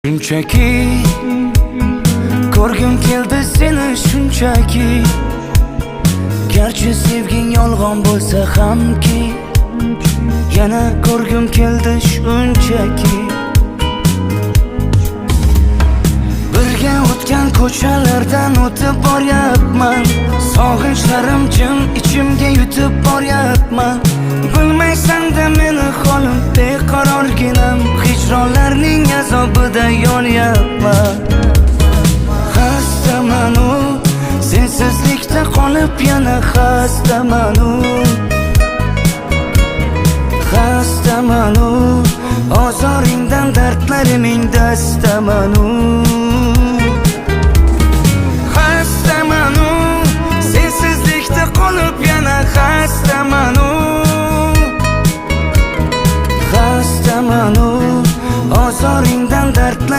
Shunchaki ko'rgim keldi seni shunchaki, garchi sevging yolg'on bo'lsa hamki, yana ko'rgim keldi shunchaki. Birga o'tgan ko'chalardan o'tib boryapman, sog'inchlarim jim ichimga yutib boryapman. Bilmaysan-da meni holim beqarorginam, hijronlarning azobida yonyapman. Xastaman-u, sensizlikda qolib yana xastaman-u. Xastaman-u, ozoringdan dardlariming dastaman-u.